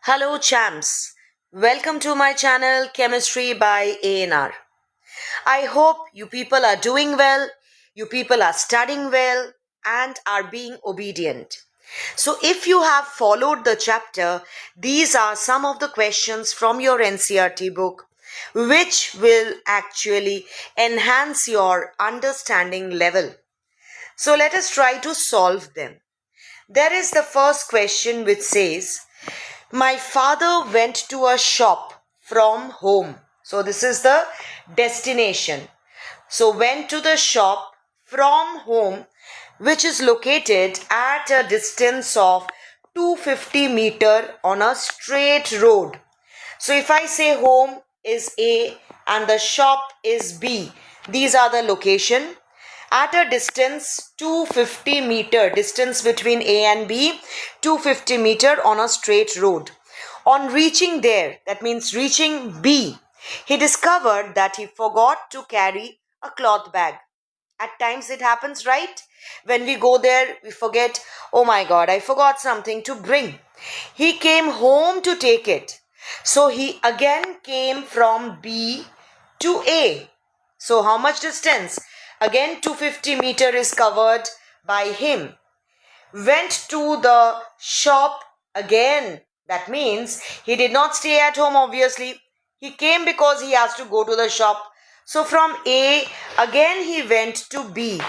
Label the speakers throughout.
Speaker 1: Hello champs, welcome to my channel Chemistry by ANR. I hope you people are doing well, you people are studying well and are being obedient. So if you have followed the chapter, these are some of the questions from your NCERT book which will actually enhance your understanding level. So let us try to solve them. There is the first question which says, my father went to a shop from home. So this is the destination. So went to the shop from home, which is located at a distance of 250 meter on a straight road. So if I say home is A and the shop is B, these are the location. At a distance 250 meter, distance between A and B, 250 meter on a straight road. On reaching there, that means reaching B, he discovered that he forgot to carry a cloth bag. At times it happens, right? When we go there, we forget, oh my God, I forgot something to bring. He came home to take it. So he again came from B to A. So how much distance? Again 250 meter is covered by him. Went to the shop again. That means he did not stay at home obviously. He came because he has to go to the shop. So from A, again he went to B.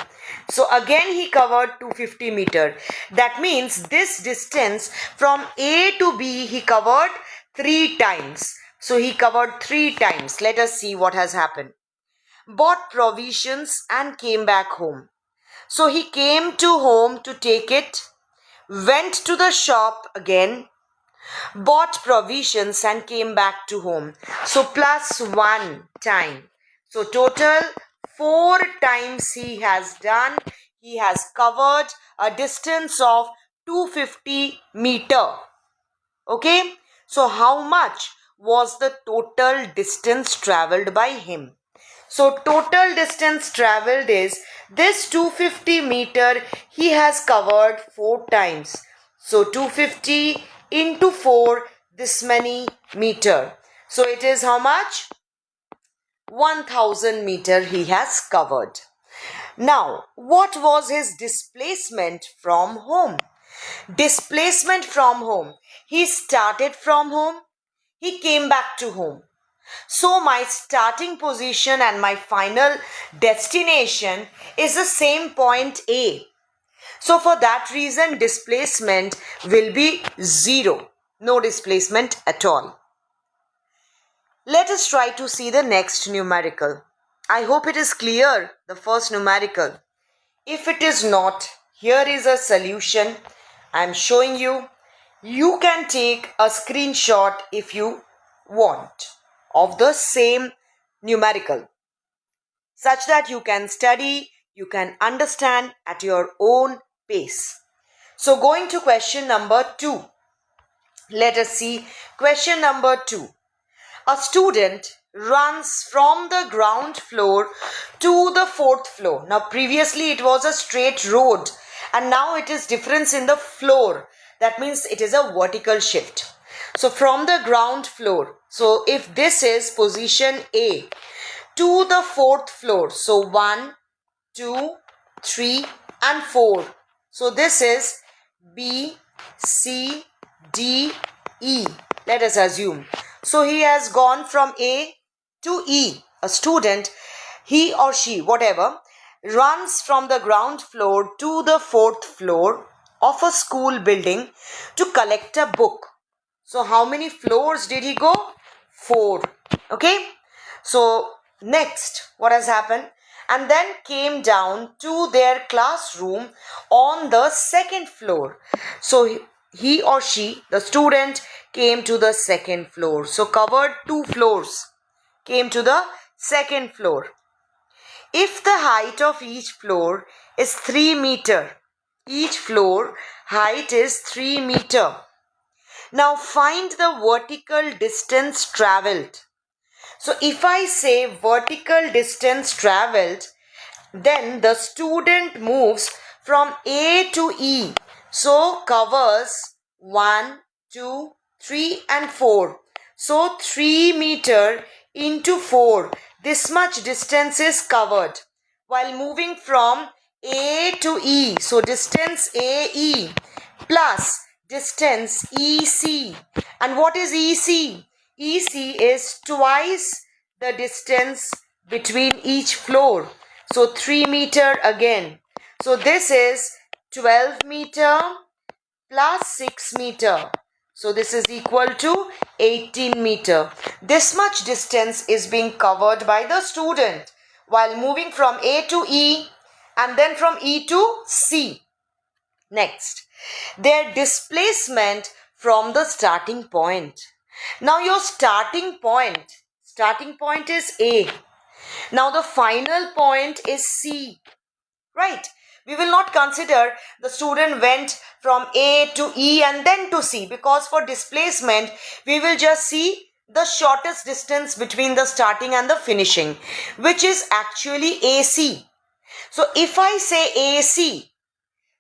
Speaker 1: So again he covered 250 meter. That means this distance from A to B he covered 3 times. So he covered 3 times. Let us see what has happened. Bought provisions and came back home. So he came to home to take it, went to the shop again, bought provisions and came back to home. So plus 1 time. So total 4 times he has done. He has covered a distance of 250 meter. Okay. So how much was the total distance traveled by him? So total distance traveled is this 250 meter he has covered 4 times. So 250 into 4, this many meter. So it is how much? 1000 meter he has covered. Now, what was his displacement from home? Displacement from home. He started from home. He came back to home. So my starting position and my final destination is the same point A. So for that reason, displacement will be 0. No displacement at all. Let us try to see the next numerical. I hope it is clear, the first numerical. If it is not, here is a solution I am showing you. You can take a screenshot if you want of the same numerical, such that you can study, you can understand at your own pace. So going to question number 2. Let us see question number 2. A student runs from the ground floor to the 4th floor. Now previously it was a straight road and now it is difference in the floor. That means it is a vertical shift. So from the ground floor, so if this is position A to the 4th floor, so 1, 2, 3 and 4. So this is B, C, D, E. Let us assume. So he has gone from A to E. A student, he or she, whatever, runs from the ground floor to the 4th floor of a school building to collect a book. So how many floors did he go? 4. Okay. So next, what has happened? And then came down to their classroom on the 2nd floor. So he or she, the student, came to the 2nd floor. So covered 2 floors. Came to the 2nd floor. If the height of each floor is 3 meter, each floor height is 3 meter. Now find the vertical distance traveled. So if I say vertical distance traveled, then the student moves from A to E. So covers 1, 2, 3 and 4. So 3 meter into 4. This much distance is covered while moving from A to E. So distance AE plus distance EC. And what is EC? EC is twice the distance between each floor. So 3 meter again. So this is 12 meter plus 6 meter. So this is equal to 18 meter. This much distance is being covered by the student while moving from A to E and then from E to C. Next, their displacement from the starting point. Now your starting point is A. Now the final point is C. Right? We will not consider the student went from A to E and then to C, because for displacement, we will just see the shortest distance between the starting and the finishing, which is actually AC. So if I say AC,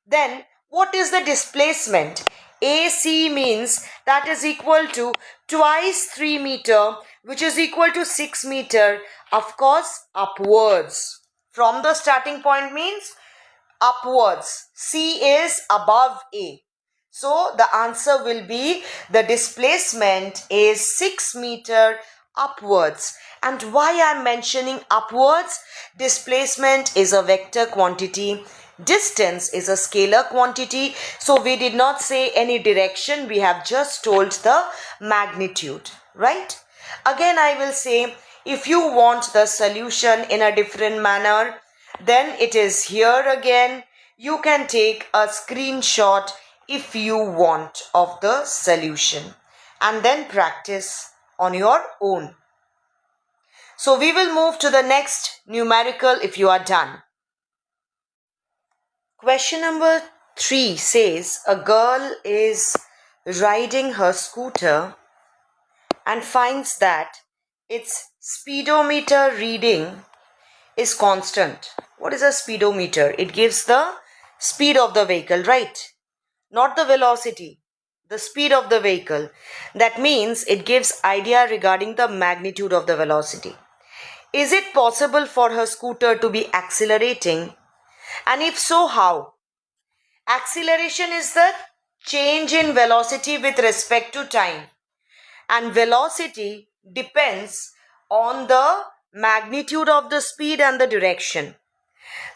Speaker 1: then what is the displacement? AC means that is equal to twice 3 meter, which is equal to 6 meter, of course, upwards. From the starting point means upwards. C is above A. So the answer will be the displacement is 6 meter upwards. And why I am mentioning upwards? Displacement is a vector quantity. Distance is a scalar quantity. So we did not say any direction. We have just told the magnitude. Right? Again, I will say, if you want the solution in a different manner, then it is here again. You can take a screenshot if you want of the solution and then practice on your own. So we will move to the next numerical if you are done. Question number 3 says a girl is riding her scooter and finds that its speedometer reading is constant. What is a speedometer? It gives the speed of the vehicle, right? Not the velocity, the speed of the vehicle. That means it gives idea regarding the magnitude of the velocity. Is it possible for her scooter to be accelerating? And if so, how? Acceleration is the change in velocity with respect to time. And velocity depends on the magnitude of the speed and the direction.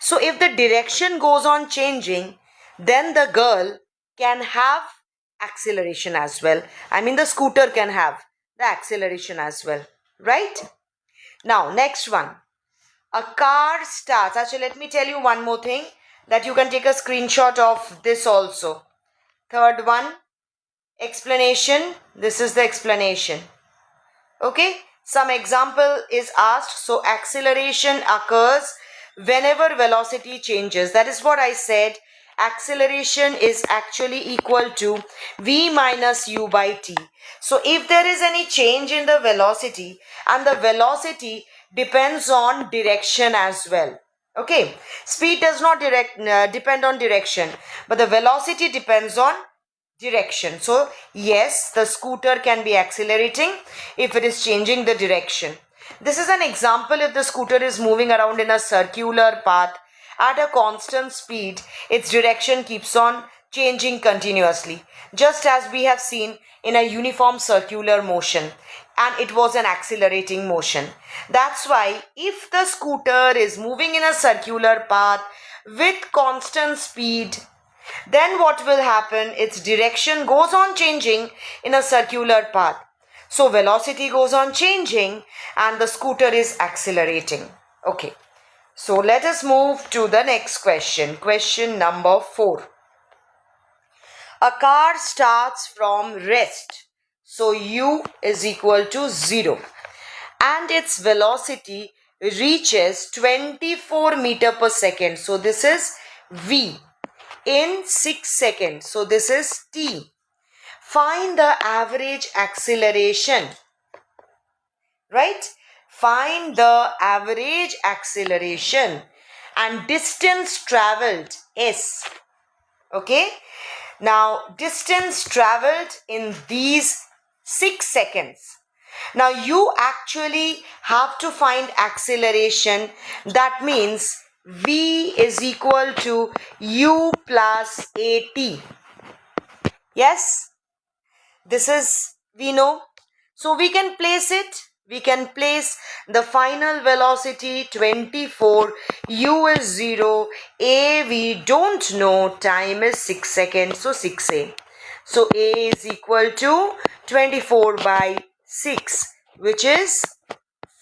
Speaker 1: So if the direction goes on changing, then the girl can have acceleration as well. I mean the scooter can have the acceleration as well. Right? Now next one. A car starts. Actually, let me tell you one more thing that you can take a screenshot of this also. Third one. Explanation. This is the explanation. Okay. Some example is asked. So acceleration occurs whenever velocity changes. That is what I said. Acceleration is actually equal to v minus u by t. So if there is any change in the velocity, and the velocity depends on direction as well. Okay. Speed does not depend on direction, but the velocity depends on direction. So yes, the scooter can be accelerating if it is changing the direction. This is an example. If the scooter is moving around in a circular path at a constant speed, its direction keeps on changing continuously, just as we have seen in a uniform circular motion, and it was an accelerating motion. That's why if the scooter is moving in a circular path with constant speed, then what will happen? Its direction goes on changing in a circular path. So velocity goes on changing and the scooter is accelerating. Okay. So let us move to the next question. Question number 4. A car starts from rest. So u is equal to 0. And its velocity reaches 24 meter per second. So this is v. In 6 seconds. So this is t. Find the average acceleration. Right? Find the average acceleration and distance traveled s. Okay? Now, distance traveled in these 6 seconds. Now you actually have to find acceleration. That means v is equal to u plus at. Yes, this is we know. So we can place it. We can place the final velocity 24, u is 0, a we don't know, time is 6 seconds, so 6a. So a is equal to 24 by 6, which is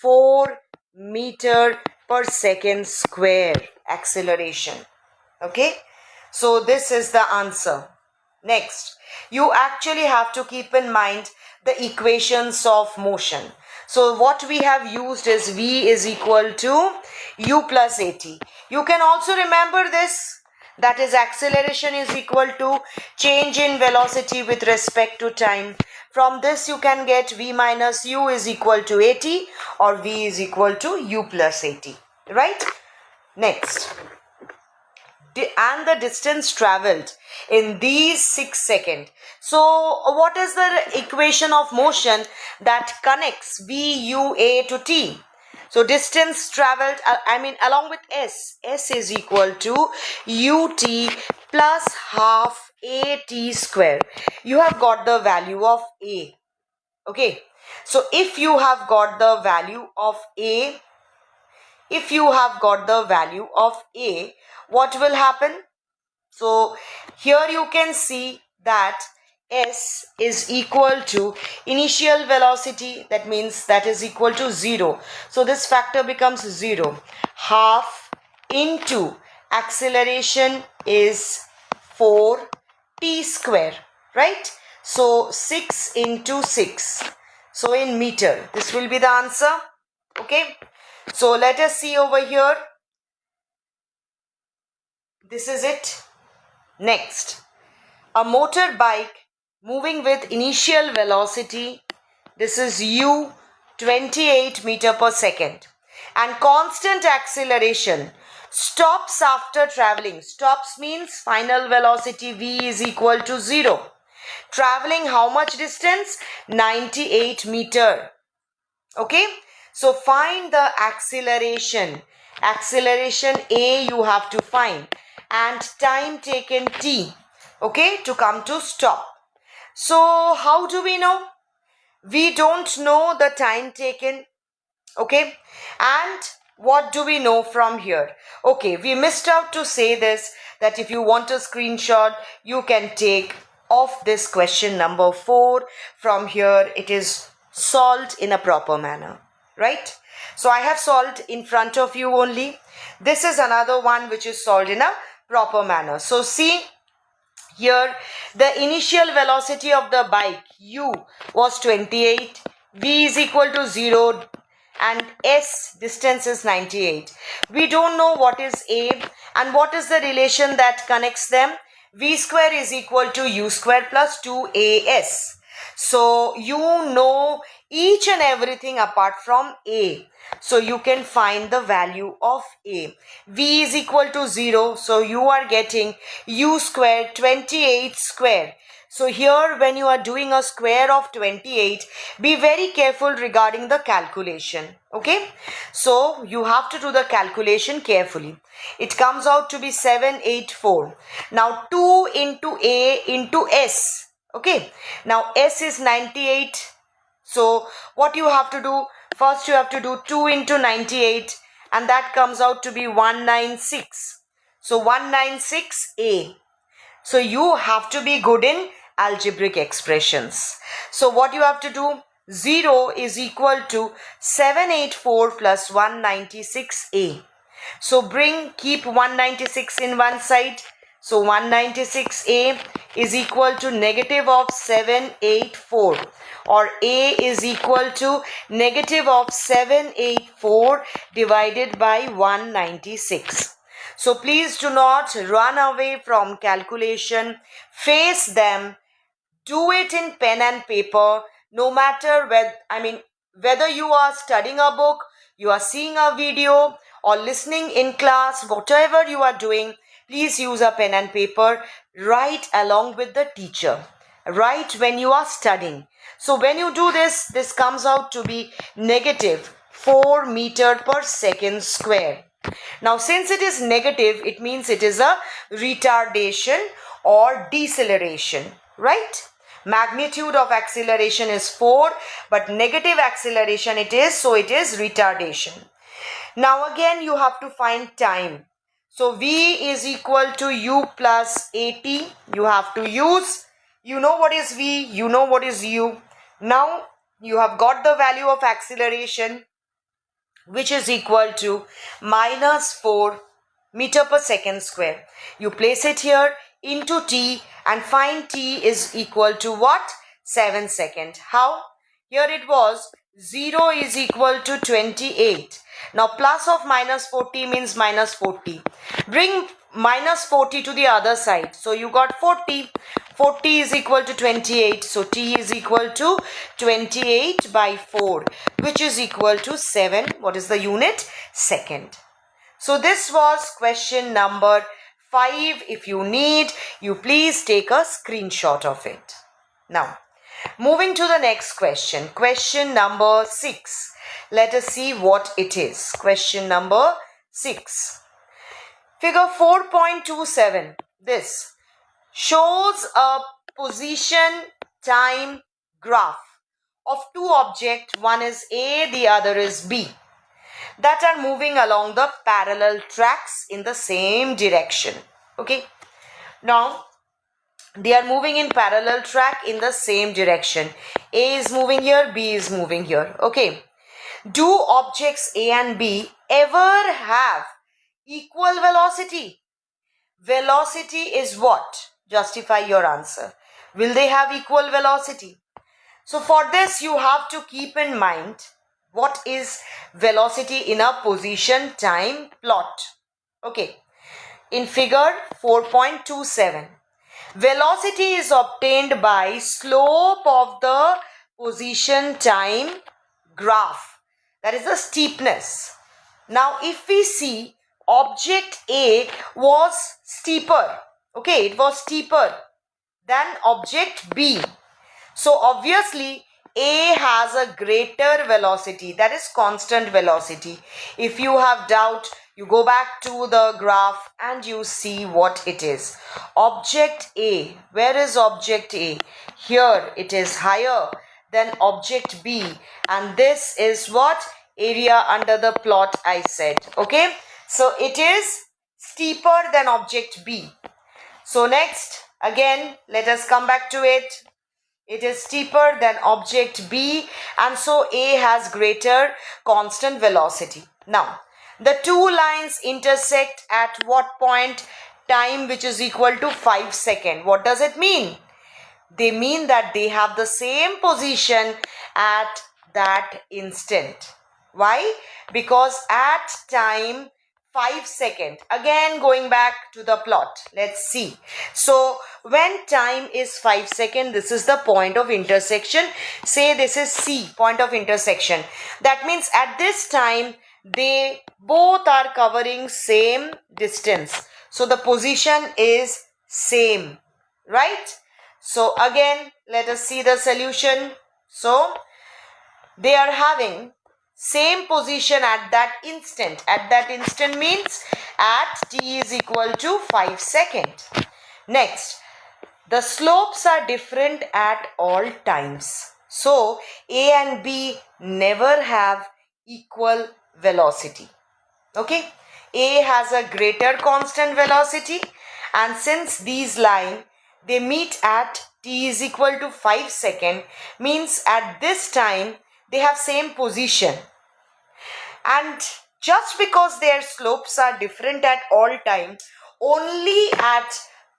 Speaker 1: 4 meter per second square acceleration. Okay, so this is the answer. Next, you actually have to keep in mind the equations of motion. So what we have used is v is equal to u plus at. You can also remember this, that is acceleration is equal to change in velocity with respect to time. From this you can get v minus u is equal to at, or v is equal to u plus at, right? Next, and the distance traveled in these 6 seconds. So what is the equation of motion that connects v, u, a to t? So distance traveled, along with s is equal to ut plus half at square. You have got the value of a. Okay, so if you have got the value of a, what will happen? So here you can see that s is equal to initial velocity, that means that is equal to 0. So this factor becomes 0. Half into acceleration is 4t square, right? So 6 into 6. So in meter, this will be the answer. Okay. So let us see over here. This is it. Next, a motorbike moving with initial velocity, this is u 28 meter per second, and constant acceleration, stops after traveling. Stops means final velocity v is equal to 0. Traveling how much distance? 98 meter. Okay, so find the acceleration. Acceleration a you have to find, and time taken t, okay, to come to stop. So how do we know? We don't know the time taken. Okay, and what do we know from here? Okay, we missed out to say this, that if you want a screenshot, you can take of this question number 4. From here it is solved in a proper manner, right? So I have solved in front of you only. This is another one which is solved in a proper manner. So see here, the initial velocity of the bike u was 28, v is equal to 0, and s distance is 98. We don't know what is a and what is the relation that connects them. V square is equal to u square plus 2as. So you know each and everything apart from a. So you can find the value of a. V is equal to 0. So you are getting u square 28 square. So here when you are doing a square of 28, be very careful regarding the calculation. Okay. So you have to do the calculation carefully. It comes out to be 784. Now 2 into a into s. Okay. Now s is 98. So what you have to do? First you have to do 2 into 98, and that comes out to be 196. So 196a. So you have to be good in algebraic expressions. So what you have to do? 0 is equal to 784 plus 196a. So keep 196 in one side. So 196a is equal to negative of 784, or a is equal to negative of 784 divided by 196. So please do not run away from calculation. Face them. Do it in pen and paper. No matter whether you are studying a book, you are seeing a video, or listening in class, whatever you are doing, please use a pen and paper. Write along with the teacher. right, when you are studying. So when you do this, this comes out to be negative 4 meter per second square. Now since it is negative, it means it is a retardation or deceleration, right? Magnitude of acceleration is 4, but negative acceleration it is, so it is retardation. Now again you have to find time. So V is equal to U plus AT. You have to use, you know what is V, you know what is U. Now you have got the value of acceleration, which is equal to minus 4 meter per second square. You place it here into t and find t is equal to what? 7 seconds. How? Here it was 0 is equal to 28. Now plus of minus 40 means minus 40. Bring minus 40 to the other side. So you got 40. 40 is equal to 28. So t is equal to 28 by 4, which is equal to 7. What is the unit? Second. So this was question number 5. If you need, you please take a screenshot of it. Now, moving to the next question. Question number 6. Let us see what it is. Question number 6. Figure 4.27. This shows a position time graph of two objects. One is A, the other is B, that are moving along the parallel tracks in the same direction. Okay. Now, they are moving in parallel track in the same direction. A is moving here, B is moving here. Okay. Do objects A and B ever have equal velocity? Velocity is what? Justify your answer. Will they have equal velocity? So for this, you have to keep in mind what is velocity in a position time plot. Okay. In figure 4.27, velocity is obtained by slope of the position time graph. That is the steepness. Now if we see, object A was steeper. Okay, it was steeper than object B. So obviously A has a greater velocity, that is constant velocity. If you have doubt, you go back to the graph and you see what it is. Object A, where is object A? Here it is higher than object B, and this is what? Area under the plot I said. Okay, so it is steeper than object B. So next, again, let us come back to it. It is steeper than object B, and so A has greater constant velocity. Now, the two lines intersect at what point? Time which is equal to 5 seconds. What does it mean? They mean that they have the same position at that instant. Why? Because at time 5 seconds. Again, going back to the plot. Let's see. So, when time is 5 seconds, this is the point of intersection. Say this is C, point of intersection. That means at this time, they both are covering same distance. So, the position is same. Right? So, again, let us see the solution. So, they are having same position at that instant. At that instant means at t is equal to 5 seconds. Next, the slopes are different at all times. So, A and B never have equal velocity. Okay, A has a greater constant velocity, and since these lines, they meet at t is equal to 5 seconds, means at this time, they have same position. And just because their slopes are different at all time, only at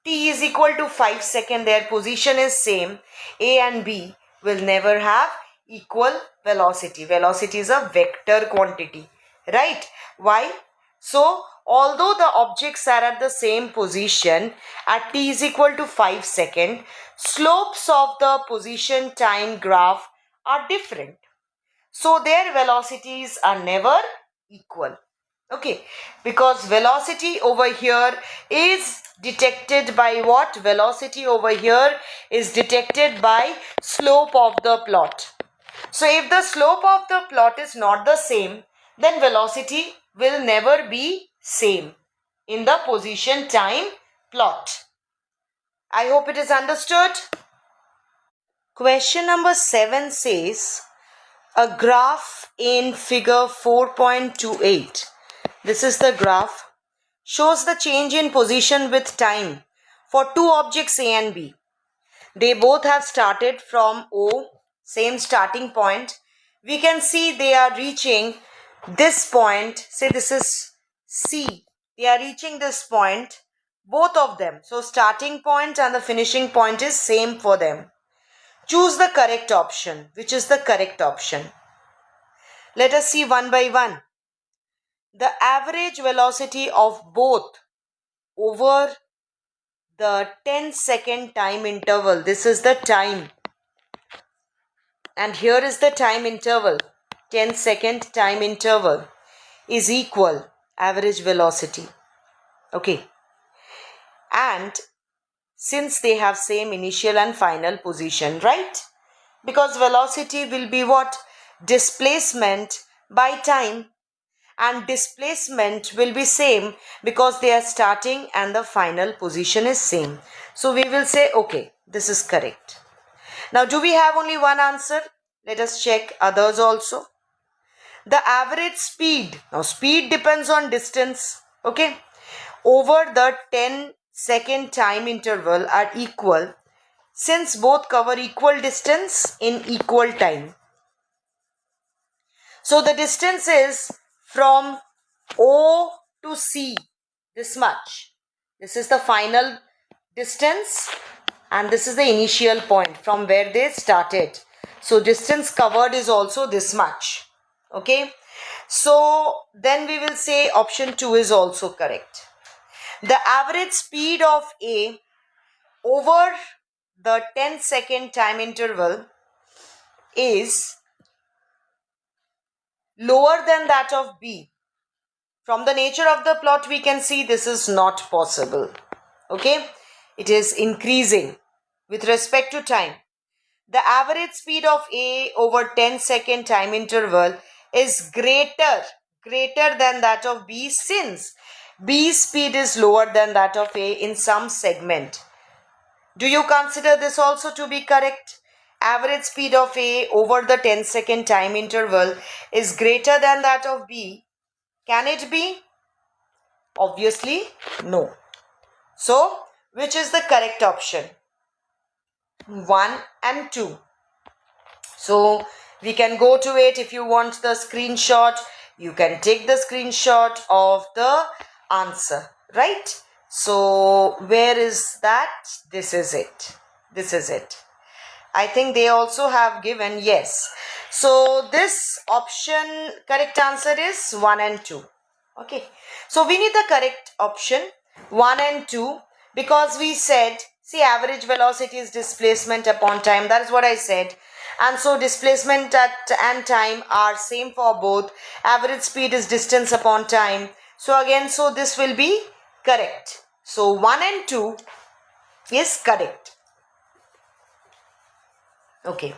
Speaker 1: t is equal to 5 seconds their position is same, A and B will never have equal velocity. Velocity is a vector quantity, right? Why? So, although the objects are at the same position at t is equal to 5 seconds, slopes of the position time graph are different. So their velocities are never equal. Okay, because velocity over here is detected by what? Velocity over here is detected by slope of the plot. So if the slope of the plot is not the same, then velocity will never be same in the position time plot. I hope it is understood. Question number 7 says, a graph in figure 4.28. This is the graph. Shows the change in position with time for two objects A and B. They both have started from O, same starting point. We can see they are reaching this point. Say this is C. They are reaching this point, both of them. So starting point and the finishing point is same for them. Choose the correct option. Which is the correct option? Let us see one by one. The average velocity of both over the 10-second time interval. This is the time. And here is the time interval. 10-second time interval is equal average velocity. Okay. And since they have same initial and final position, right? Because velocity will be what? Displacement by time. And displacement will be same because they are starting and the final position is same. So we will say, okay, this is correct. Now, do we have only one answer? Let us check others also. The average speed. Now, speed depends on distance. Okay. Over the 10-second time interval are equal since both cover equal distance in equal time. So, the distance is from O to C, this much. This is the final distance and this is the initial point from where they started. So distance covered is also this much. Okay. So then we will say option 2 is also correct. The average speed of A over the 10-second time interval is lower than that of B. From the nature of the plot, we can see this is not possible. Okay. It is increasing with respect to time. The average speed of A over 10-second time interval is greater than that of B since B's speed is lower than that of A in some segment. Do you consider this also to be correct? Average speed of A over the 10-second time interval is greater than that of B. Can it be? Obviously, no. So, which is the correct option? 1 and 2. So, we can go to it. If you want the screenshot, you can take the screenshot of the answer, right? So, where is that? This is it. This is it. I think they also have given yes. So, this option, correct answer is 1 and 2. Okay. So, we need the correct option 1 and 2 because we said, see, average velocity is displacement upon time. That is what I said. And so displacement and time are same for both. Average speed is distance upon time. So again, so this will be correct. So 1 and 2 is correct. Okay.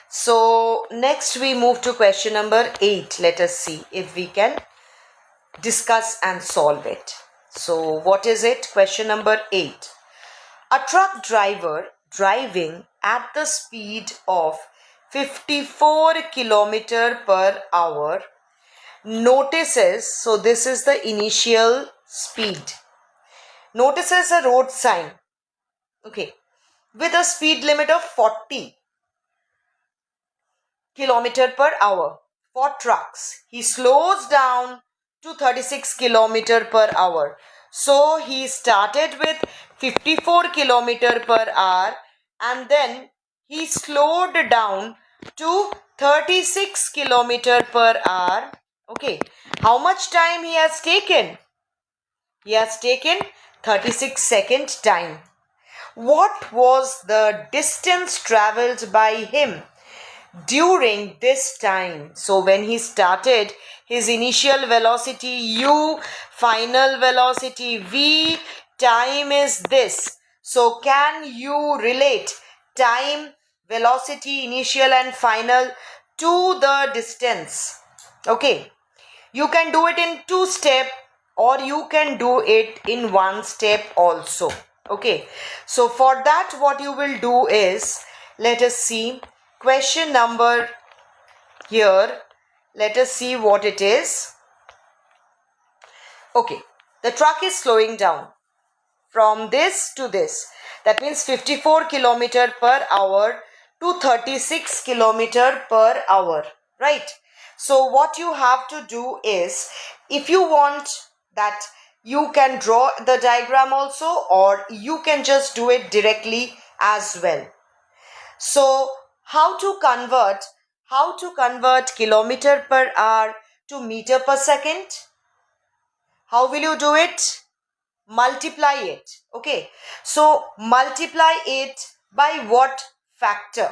Speaker 1: So next we move to question number 8. Let us see if we can discuss and solve it. So what is it? Question number 8. A truck driver driving at the speed of 54 km per hour notices, so this is the initial speed, notices a road sign, okay, with a speed limit of 40 km per hour for trucks. He slows down to 36 km per hour. So he started with 54 km per hour and then he slowed down to 36 km per hour. Okay. How much time he has taken? He has taken 36 second time. What was the distance travelled by him during this time. So when he started, his initial velocity u, final velocity v, time is this. So can you relate time, velocity, initial and final to the distance? Okay, you can do it in 2 steps or you can do it in 1 step also. Okay, so for that what you will do is, let us see question number here. Let us see what it is. Okay, the truck is slowing down from this to this. That means 54 kilometer per hour to 36 kilometer per hour, right? So what you have to do is, if you want that, you can draw the diagram also, or you can just do it directly as well. So how to convert kilometer per hour to meter per second? How will you do it? Multiply it. Okay, so multiply it by what factor?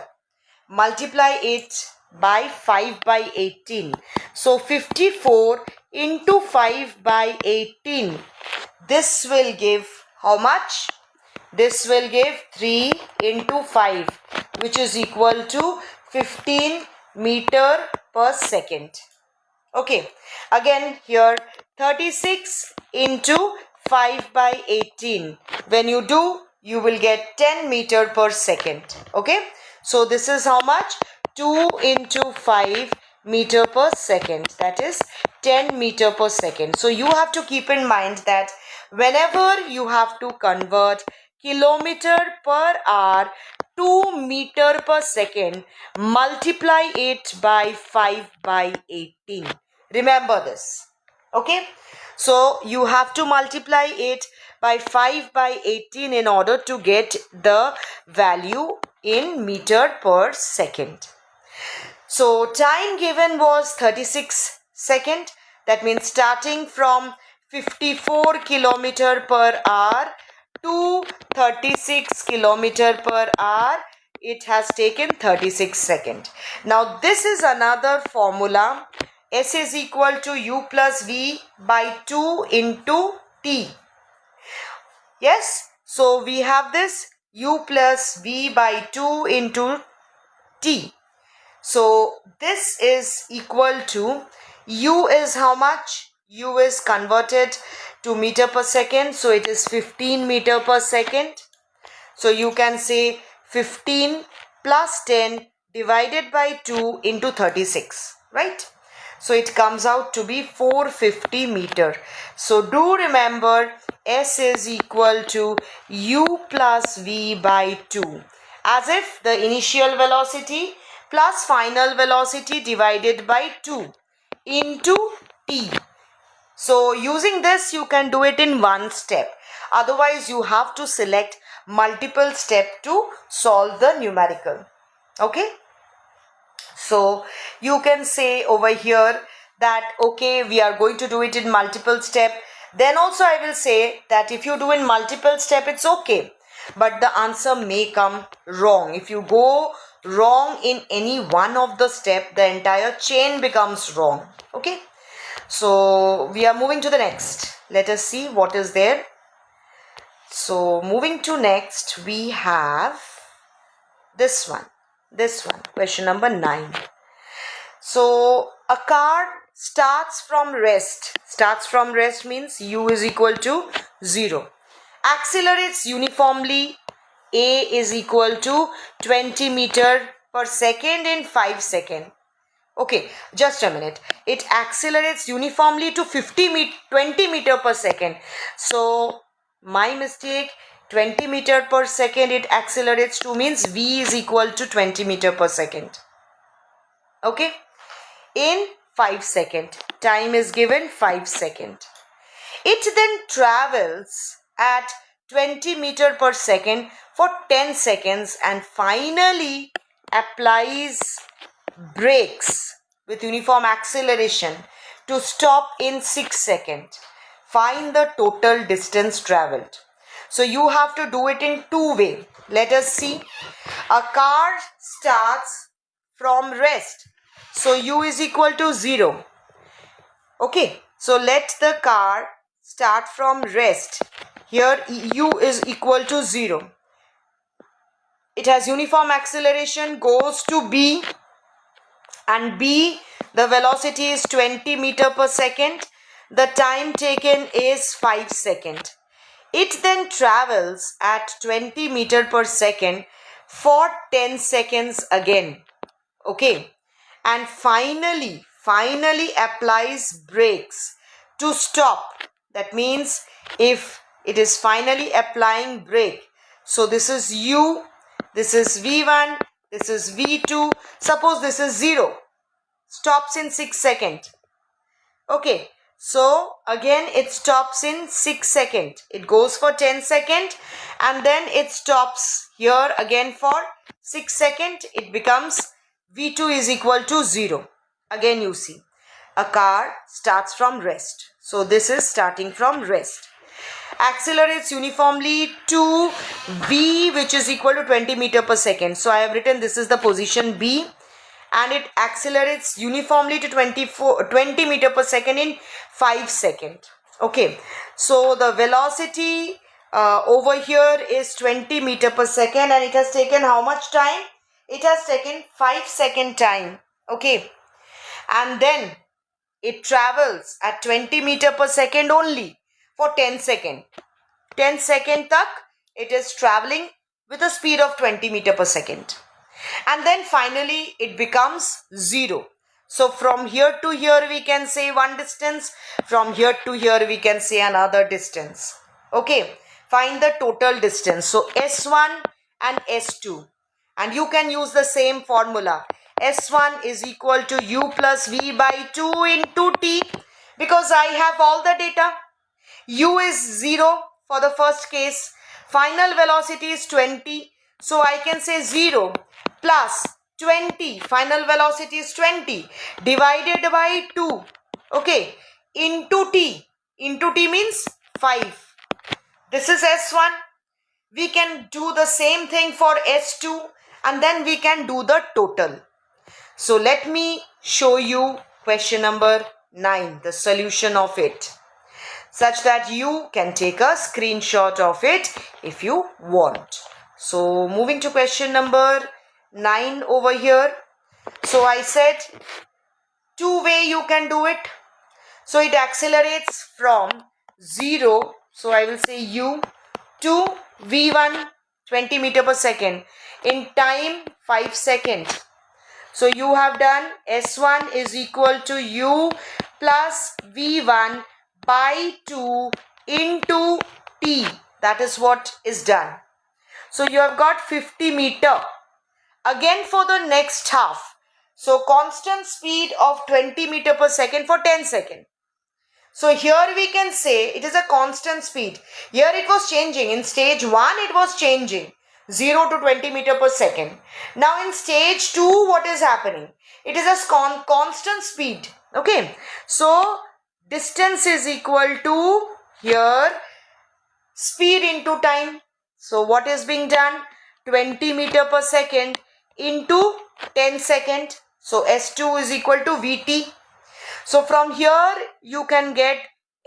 Speaker 1: Multiply it by 5 by 18. So 54 into 5 by 18. This will give how much? This will give 3 into 5, which is equal to 15 meter per second. Okay, again here 36 into 5 by 18. When you do, you will get 10 meter per second. Okay, so this is how much? 2 into 5 meter per second. That is 10 meter per second. So you have to keep in mind that whenever you have to convert kilometer per hour to meter per second, multiply it by 5 by 18. Remember this. Okay, so you have to multiply it by 5 by 18 in order to get the value in meter per second. So time given was 36 seconds. That means starting from 54 kilometer per hour to 36 kilometer per hour, it has taken 36 seconds. Now this is another formula. S is equal to u plus v by 2 into t. Yes, so we have this u plus v by 2 into t. So this is equal to, u is how much? U is converted to meter per second, so it is 15 meter per second. So you can say 15 plus 10 divided by 2 into 36, right? So it comes out to be 450 meter. So do remember, S is equal to u plus v by 2, as if the initial velocity plus final velocity divided by 2 into t. So using this, you can do it in 1 step. Otherwise, you have to select multiple steps to solve the numerical. Okay. So you can say over here that, okay, we are going to do it in multiple steps. Then also I will say that if you do in multiple steps, it's okay. But the answer may come wrong. If you go wrong in any one of the steps, the entire chain becomes wrong. Okay. So we are moving to the next. Let us see what is there. So moving to next, we have this one. Question number 9. So a car starts from rest. Starts from rest means u is equal to 0. Accelerates uniformly. A is equal to 20 meter per second in 5 seconds. Okay, just a minute. It accelerates uniformly to 20 meter per second. So my mistake. 20 meter per second it accelerates to means v is equal to 20 meter per second. Okay, in 5 seconds. Time is given 5 seconds. It then travels at 20 meter per second for 10 seconds and finally applies brakes with uniform acceleration to stop in 6 seconds. Find the total distance traveled. So you have to do it in 2 ways. Let us see. A car starts from rest. So u is equal to 0. Okay, so let the car start from rest. Here u is equal to 0. It has uniform acceleration, goes to B, and B, the velocity is 20 meter per second. The time taken is 5 seconds. It then travels at 20 meter per second for 10 seconds again. Okay, and finally applies brakes to stop. That means if it is finally applying brake, so this is u, this is v1, this is v2, suppose this is 0, stops in 6 seconds. Okay, so again it stops in 6 seconds. It goes for 10 seconds and then it stops here again for 6 seconds. It becomes v2 is equal to 0. Again you see, a car starts from rest. So this is starting from rest. Accelerates uniformly to v, which is equal to 20 meter per second. So I have written this is the position B, and it accelerates uniformly to 20 meter per second in 5 seconds. Okay, so the velocity over here is 20 meter per second, and it has taken how much time? It has taken 5 second time. Okay, and then it travels at 20 meter per second only for 10 seconds. 10 second tak it is traveling with a speed of 20 meter per second. And then finally it becomes 0. So from here to here we can say one distance, from here to here we can say another distance. Okay, find the total distance. So S1 and S2, and you can use the same formula. S1 is equal to u plus v by 2 into t, because I have all the data. U is 0 for the first case. Final velocity is 20. So I can say 0 plus 20. Final velocity is 20 divided by 2. Okay. Into t. Into t means 5. This is S1. We can do the same thing for S2 and then we can do the total. So let me show you question number 9, the solution of it, such that you can take a screenshot of it if you want. So moving to question number 9 over here. So I said two way you can do it. So it accelerates from 0. So I will say u to v1 20 meter per second in time 5 seconds. So you have done S1 is equal to u plus v1 by 2 into t. That is what is done. So you have got 50 meter. Again for the next half. So constant speed of 20 meter per second for 10 seconds. So here we can say it is a constant speed. Here it was changing. In stage 1 it was changing 0 to 20 meter per second. Now in stage 2 what is happening? It is a constant speed. Okay. So distance is equal to here speed into time. So what is being done? 20 meter per second into 10 second. So S2 is equal to Vt. So from here you can get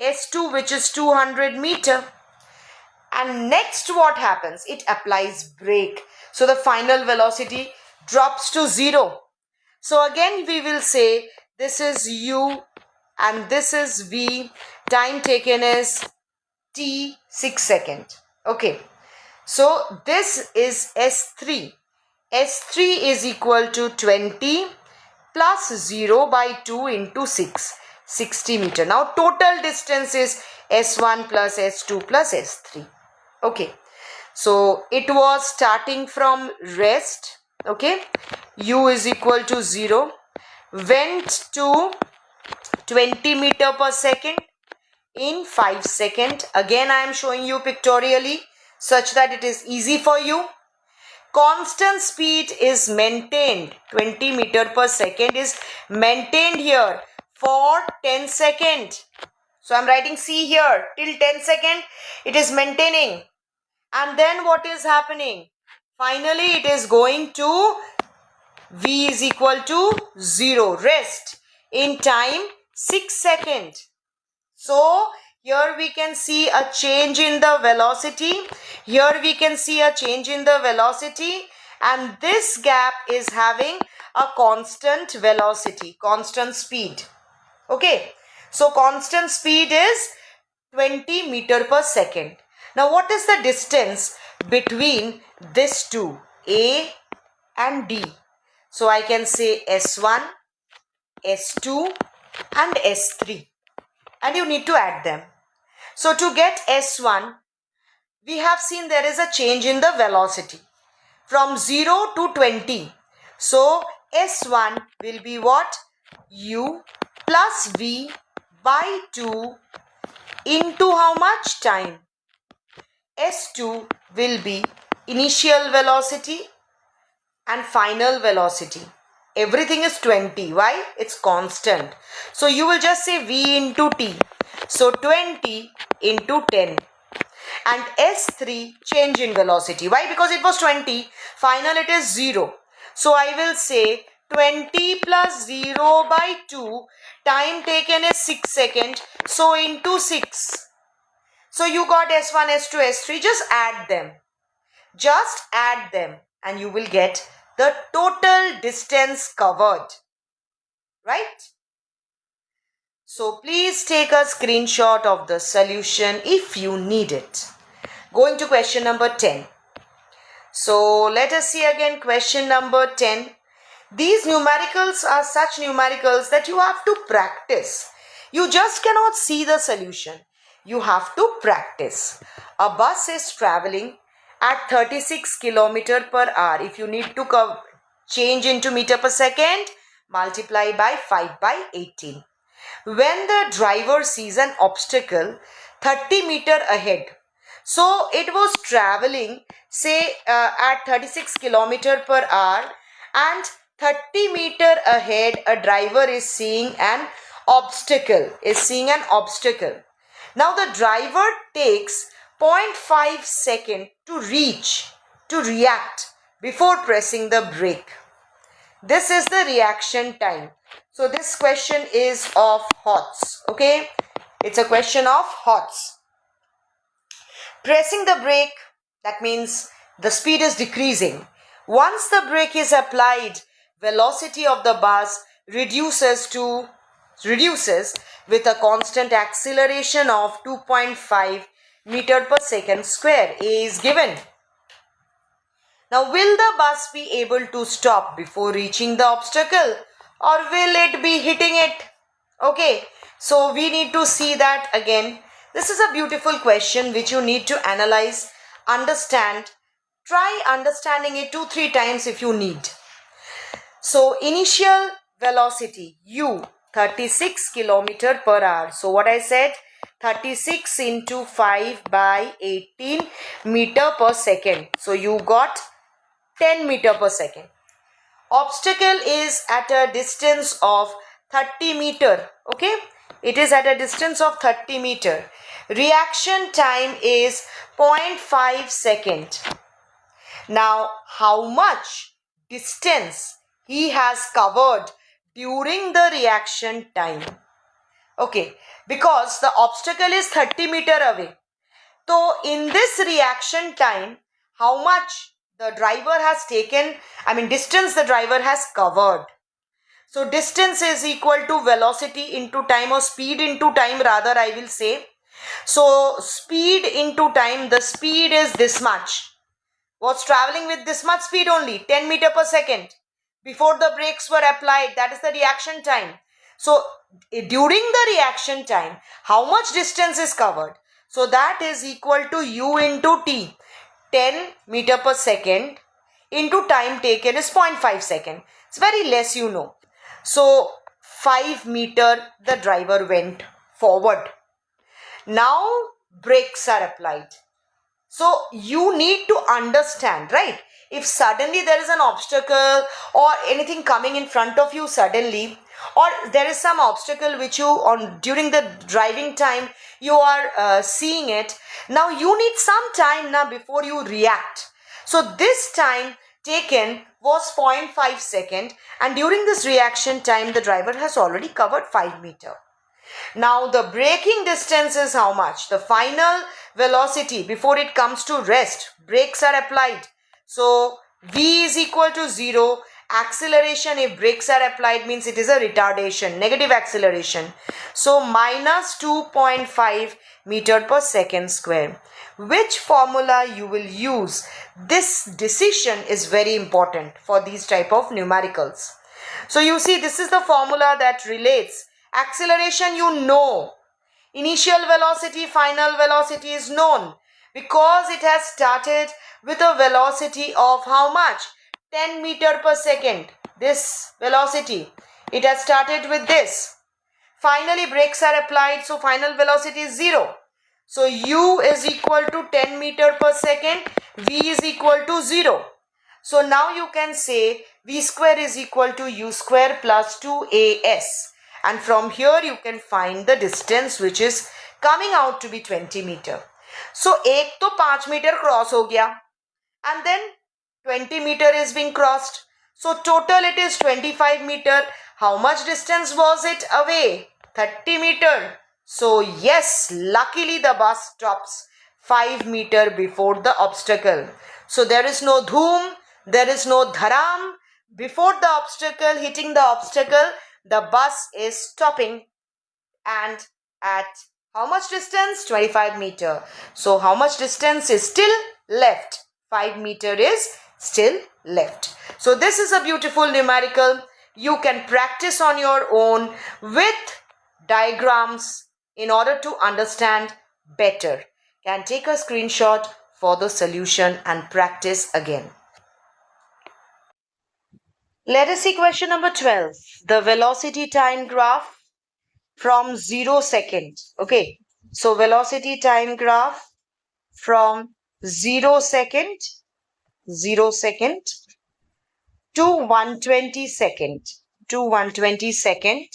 Speaker 1: S2, which is 200 meter. And next what happens? It applies brake. So the final velocity drops to 0. So again we will say this is u and this is v. Time taken is t 6 seconds. Okay. So this is S3. S3 is equal to 20 plus 0 by 2 into 6. 60 meter. Now total distance is S1 plus S2 plus S3. Okay. So it was starting from rest. Okay. U is equal to 0. Went to 20 meter per second in 5 seconds. Again I am showing you pictorially such that it is easy for you. Constant speed is maintained. 20 meter per second is maintained here for 10 seconds. So I am writing C here. Till 10 seconds it is maintaining. And then what is happening? Finally it is going to V is equal to 0. Rest in time 6 seconds. So here we can see a change in the velocity. Here we can see a change in the velocity, and this gap is having a constant velocity, constant speed. Okay, so constant speed is 20 meter per second. Now what is the distance between these two, A and D? So I can say S1, S2 and S3, and you need to add them. So to get S1, we have seen there is a change in the velocity from 0 to 20. So S1 will be what? U plus V by 2 into how much time? S2 will be initial velocity and final velocity. Everything is 20. Why? It's constant. So you will just say V into T. So 20 into 10. And S3 change in velocity. Why? Because it was 20. Final it is 0. So I will say 20 plus 0 by 2. Time taken is 6 seconds. So into 6. So you got S1, S2, S3. Just add them. Just add them. And you will get the total distance covered. Right? So please take a screenshot of the solution if you need it. Going to question number 10. So let us see again question number 10. These numericals are such numericals that you have to practice. You just cannot see the solution. You have to practice. A bus is traveling at 36 km per hour. If you need to change into meter per second, multiply by 5 by 18. When the driver sees an obstacle 30 meter ahead, so it was traveling say at 36 km per hour, and 30 meter ahead a driver is seeing an obstacle, Now the driver takes 0.5 second to react before pressing the brake. This is the reaction time. So this question is of HOTS. Okay, it's a question of HOTS. Pressing the brake, that means the speed is decreasing. Once the brake is applied, velocity of the bus reduces with a constant acceleration of 2.5 meter per second square. A is given. Now will the bus be able to stop before reaching the obstacle, or will it be hitting it? Okay, so we need to see that again. This is a beautiful question which you need to analyze, understand. Try understanding it 2-3 times if you need. So initial velocity U, 36 km per hour. So what I said, 36 into 5 by 18 meter per second. So you got 10 meter per second. Obstacle is at a distance of 30 meter. Okay, it is at a distance of 30 meter. Reaction time is 0.5 second. Now how much distance he has covered during the reaction time? Okay, because the obstacle is 30 meter away. So in this reaction time, how much the driver has taken, distance the driver has covered. So distance is equal to velocity into time, or speed into time rather I will say. So speed into time, the speed is this much. Was traveling with this much speed only, 10 meter per second. Before the brakes were applied, that is the reaction time. So during the reaction time, how much distance is covered? So that is equal to U into T. 10 meter per second into time taken is 0.5 second. It's very less, you know. So 5 meter the driver went forward. Now brakes are applied. So you need to understand, right? If suddenly there is an obstacle or anything coming in front of you suddenly, or there is some obstacle which you during the driving time you are seeing it, now you need some time now before you react. So this time taken was 0.5 second, and during this reaction time the driver has already covered 5 meter. Now the braking distance is how much? The final velocity before it comes to rest, brakes are applied. So V is equal to 0. Acceleration, if brakes are applied, means it is a retardation, negative acceleration. So minus 2.5 meter per second square. Which formula you will use? This decision is very important for these type of numericals. So you see, this is the formula that relates. Acceleration you know. Initial velocity, final velocity is known because it has started with a velocity of how much? 10 meter per second. This velocity, it has started with this. Finally, brakes are applied, so final velocity is 0. So u is equal to 10 meter per second, v is equal to 0. So now you can say v square is equal to u square plus 2as. And from here you can find the distance which is coming out to be 20 meter. So ek to 5 meter cross ho gaya, and then 20 meter is being crossed. So total it is 25 meter. How much distance was it away? 30 meter. So yes, luckily the bus stops 5 meter before the obstacle. So there is no dhoom, there is no dharam. Before the obstacle, hitting the obstacle, the bus is stopping, and at how much distance? 25 meter. So how much distance is still left? 5 meter is still left. So this is a beautiful numerical. You can practice on your own with diagrams in order to understand better. Can take a screenshot for the solution and practice again. Let us see question number 12. The velocity time graph from 0 second. Okay. So velocity time graph from 0 second to 120 second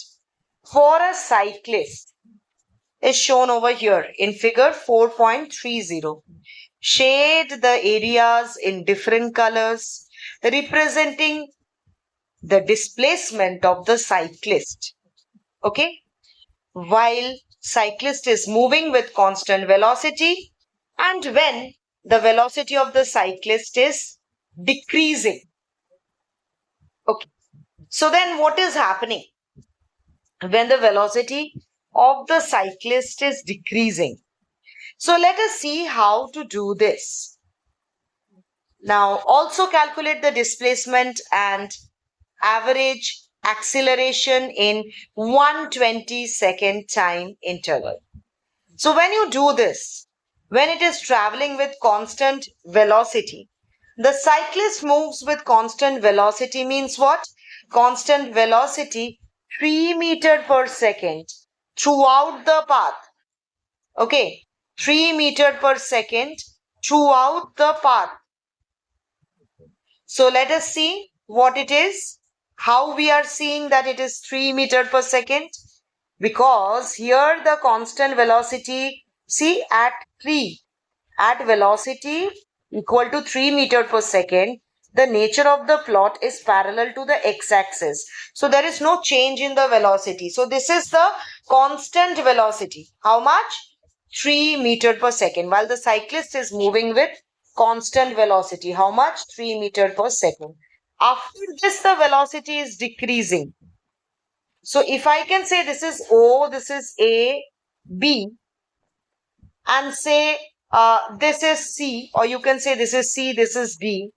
Speaker 1: for a cyclist is shown over here in figure 4.30. Shade the areas in different colors representing the displacement of the cyclist. Okay, while cyclist is moving with constant velocity and when the velocity of the cyclist is decreasing. Okay, so then what is happening when the velocity of the cyclist is decreasing? So let us see how to do this. Now also calculate the displacement and average acceleration in 120 second time interval. So when you do this, when it is traveling with constant velocity, the cyclist moves with constant velocity means what? Constant velocity 3 meter per second throughout the path. Okay, 3 meter per second throughout the path. So let us see what it is. How we are seeing that it is 3 meter per second? Because here the constant velocity, see at velocity equal to 3 meter per second, the nature of the plot is parallel to the x-axis. So there is no change in the velocity. So this is the constant velocity. How much? 3 meter per second. While the cyclist is moving with constant velocity. How much? 3 meter per second. After this, the velocity is decreasing. So if I can say this is O, this is A, B, and say this is C, or you can say this is C, this is D,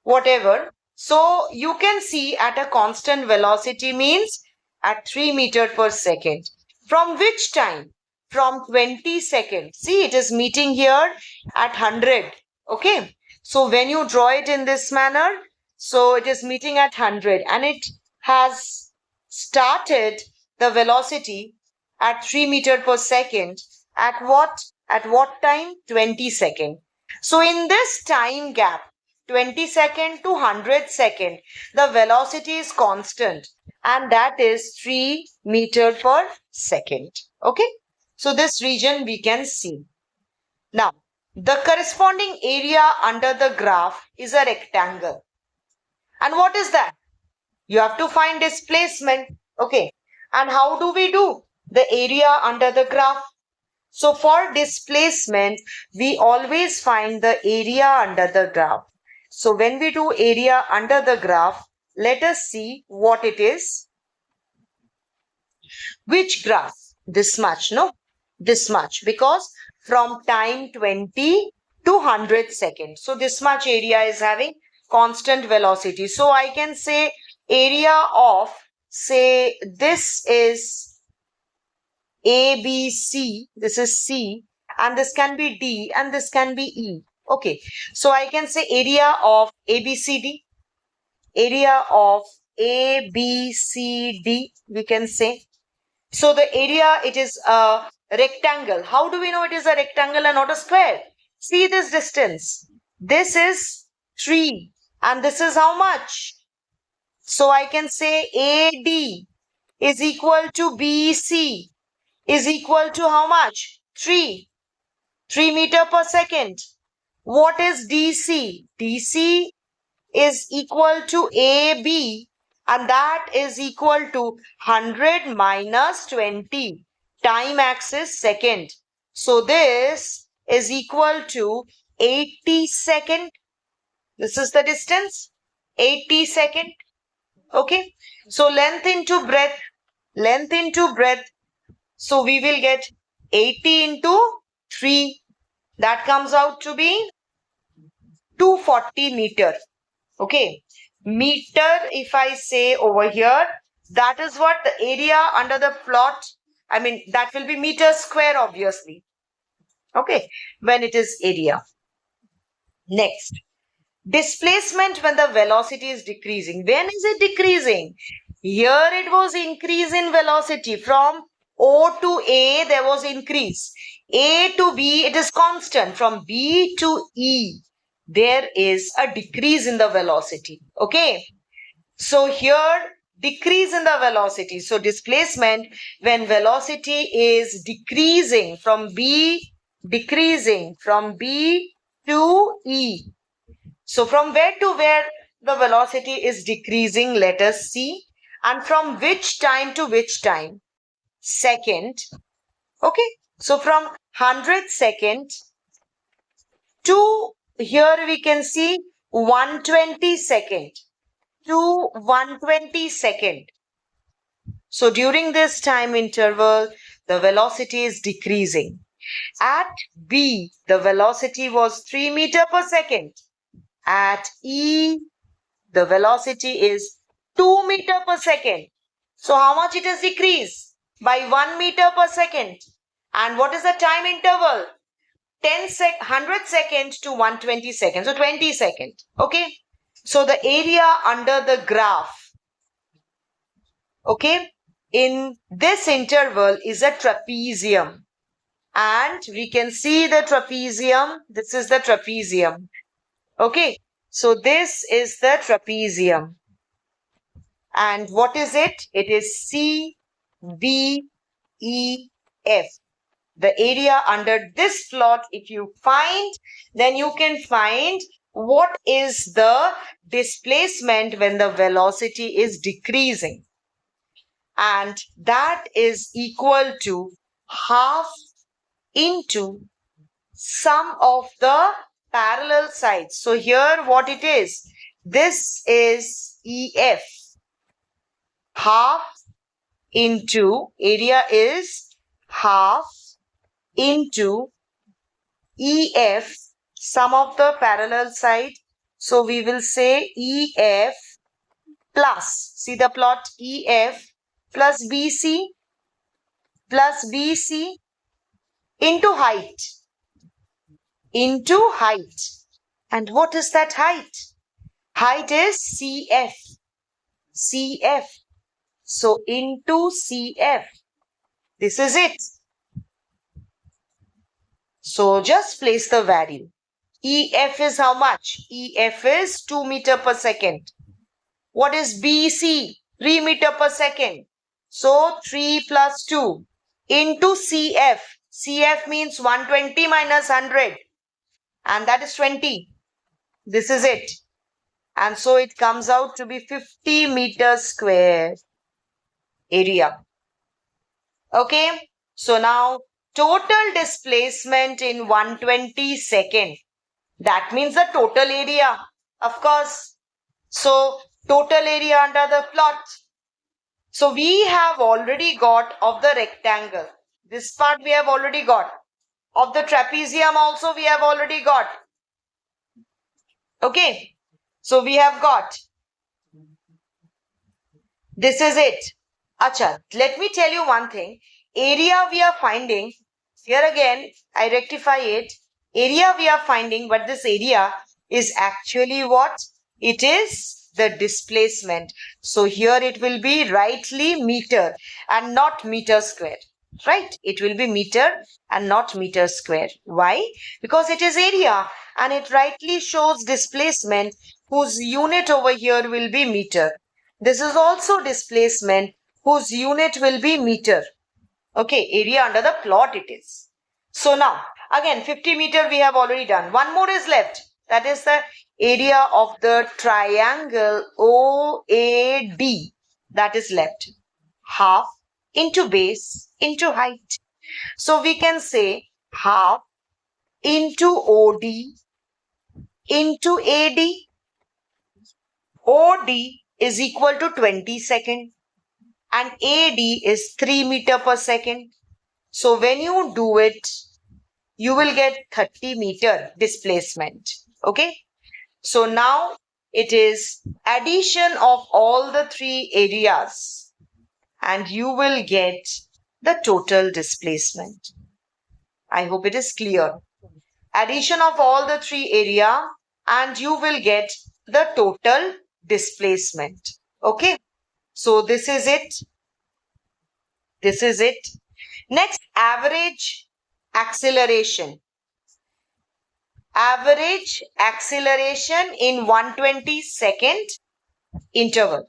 Speaker 1: whatever. So you can see at a constant velocity means at 3 meter per second. From which time? From 20 seconds. See, it is meeting here at 100. Okay. So when you draw it in this manner, so it is meeting at 100 and it has started the velocity at 3 meter per second at what? At what time? 20 second. So in this time gap, 20 second to 100 second, the velocity is constant and that is 3 meter per second. Okay. So this region we can see. Now, the corresponding area under the graph is a rectangle. And what is that? You have to find displacement. Okay. And how do we do? The area under the graph. So for displacement, we always find the area under the graph. So when we do area under the graph, let us see what it is. Which graph? This much, no? This much, because from time 20 to 100 seconds. So this much area is having constant velocity. So I can say area of, say, this is A, B, C. This is C, and this can be D, and this can be E. Okay. So I can say area of A, B, C, D. Area of A, B, C, D, we can say. So the area, it is a rectangle. How do we know it is a rectangle and not a square? See this distance. This is 3 and this is how much? So I can say AD is equal to BC is equal to how much? 3. 3 meter per second. What is DC? DC is equal to AB, and that is equal to 100 minus 20, time axis second. So this is equal to 80 second. This is the distance, 80 second. Okay. So length into breadth, length into breadth. So we will get 80 into 3. That comes out to be 240 meter. Okay, meter, if I say over here, that is what the area under the plot, I mean, that will be meter square, obviously. Okay, when it is area. Next, displacement when the velocity is decreasing. When is it decreasing? Here it was increase in velocity. From O to A, there was increase. A to B, it is constant. From B to E, there is a decrease in the velocity. Okay. So here, decrease in the velocity. So displacement when velocity is decreasing from B to E. So from where to where the velocity is decreasing, let us see. And from which time to which time? Second. Okay. So from 100 second to here we can see 120 second to 120 second. So during this time interval, the velocity is decreasing. At B, the velocity was 3 meter per second. At E, the velocity is 2 meter per second. So how much it has decreased? By 1 meter per second. And what is the time interval? 100 seconds to 120 seconds. So 20 seconds. Okay. So the area under the graph, okay, in this interval is a trapezium. And we can see the trapezium. This is the trapezium. Okay. So this is the trapezium. And what is it? It is C, B, E, F. The area under this plot, if you find, then you can find what is the displacement when the velocity is decreasing. And that is equal to half into sum of the parallel sides. So here what it is? This is EF. Half into, area is half into EF, sum of the parallel side. So we will say EF plus, see the plot, EF plus BC into height. And what is that height? Height is CF. So into CF. This is it. So just place the value. EF is how much? EF is 2 meter per second. What is BC? 3 meter per second. So 3 plus 2 into CF. CF means 120 minus 100. And that is 20. This is it. And so it comes out to be 50 meters square area. Okay. So now total displacement in 120 second. That means the total area, of course. So total area under the plot. So we have already got of the rectangle. This part we have already got. Of the trapezium also we have already got. Okay. So we have got. This is it. Acha, let me tell you one thing. Area we are finding. Here again, I rectify it. Area we are finding, but this area is actually what? It is the displacement. So here it will be rightly meter and not meter square. Right? It will be meter and not meter square. Why? Because it is area and it rightly shows displacement whose unit over here will be meter. This is also displacement whose unit will be meter. Okay, area under the plot it is. So now, again 50 meter we have already done. One more is left. That is the area of the triangle OAD. That is left. Half into base into height. So we can say half into OD into AD. OD is equal to 20 second and AD is 3 meter per second. So when you do it, you will get 30 meter displacement. Okay. So now it is addition of all the three areas and you will get the total displacement. I hope it is clear. Addition of all the three area and you will get the total displacement. Okay. So this is it. This is it. Next, average acceleration. Average acceleration in 120 second interval.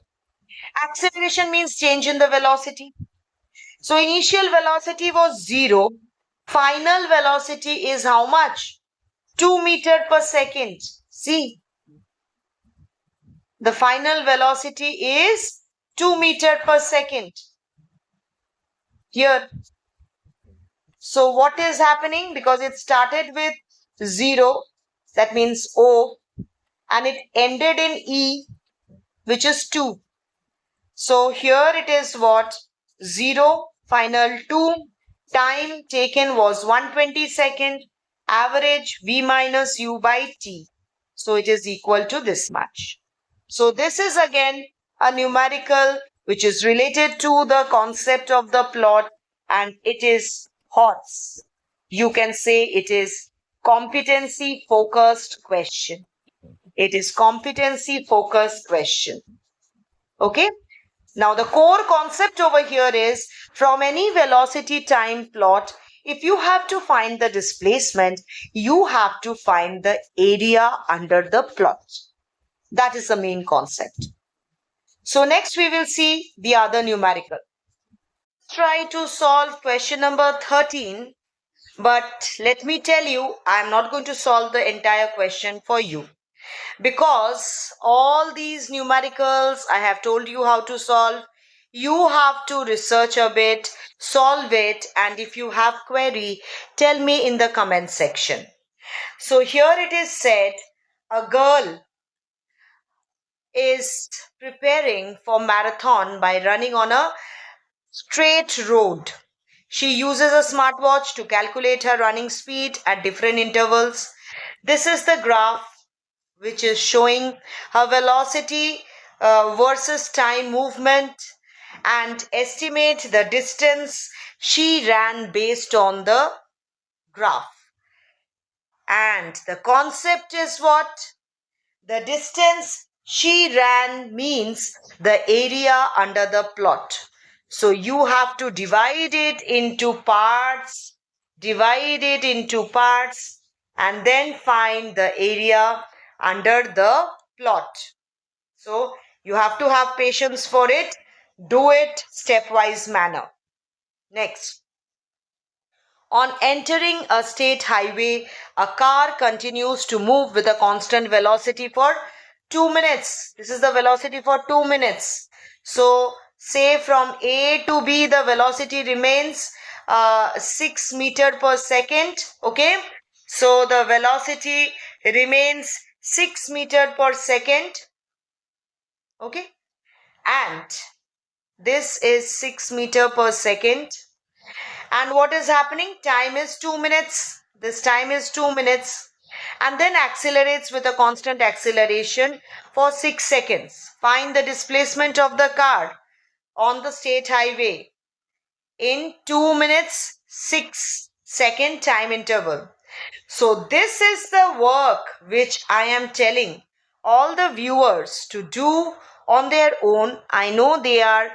Speaker 1: Acceleration means change in the velocity. So initial velocity was 0. Final velocity is how much? 2 meter per second. See, the final velocity is 2 meter per second. Here. So what is happening? Because it started with 0, that means O, and it ended in E, which is 2. So here it is what? 0, final 2, time taken was 120 second, average V minus U by T. So it is equal to this much. So this is again a numerical which is related to the concept of the plot and it is HOTS. You can say it is competency focused question. It is competency focused question. Okay. Now the core concept over here is from any velocity time plot, if you have to find the displacement, you have to find the area under the plot. That is the main concept. So next we will see the other numerical. Try to solve question number 13. But let me tell you, I am not going to solve the entire question for you. Because all these numericals, I have told you how to solve. You have to research a bit, solve it, and if you have query, tell me in the comment section. So here it is said, a girl is preparing for marathon by running on a straight road. She uses a smartwatch to calculate her running speed at different intervals. This is the graph which is showing her velocity versus time movement and estimate the distance she ran based on the graph. And the concept is what? The distance she ran means the area under the plot. So you have to divide it into parts, and then find the area under the plot. So you have to have patience for it. Do it stepwise manner. Next. On entering a state highway, a car continues to move with a constant velocity for 2 minutes. This is the velocity for 2 minutes. So say from A to B, the velocity remains 6 meter per second. Okay. So the velocity remains 6 meter per second. Okay. And this is 6 meter per second. And what is happening? Time is 2 minutes. This time is 2 minutes. And then accelerates with a constant acceleration for 6 seconds. Find the displacement of the car on the state highway in 2 minutes 6 second time interval. So this is the work which I am telling all the viewers to do on their own. I know they are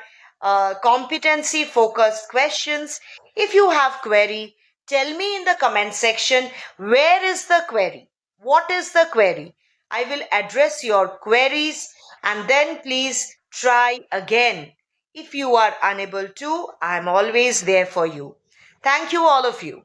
Speaker 1: competency focused questions. If you have query, tell me in the comment section, where is the query? What is the query? I will address your queries and then please try again. If you are unable to, I am always there for you. Thank you all of you.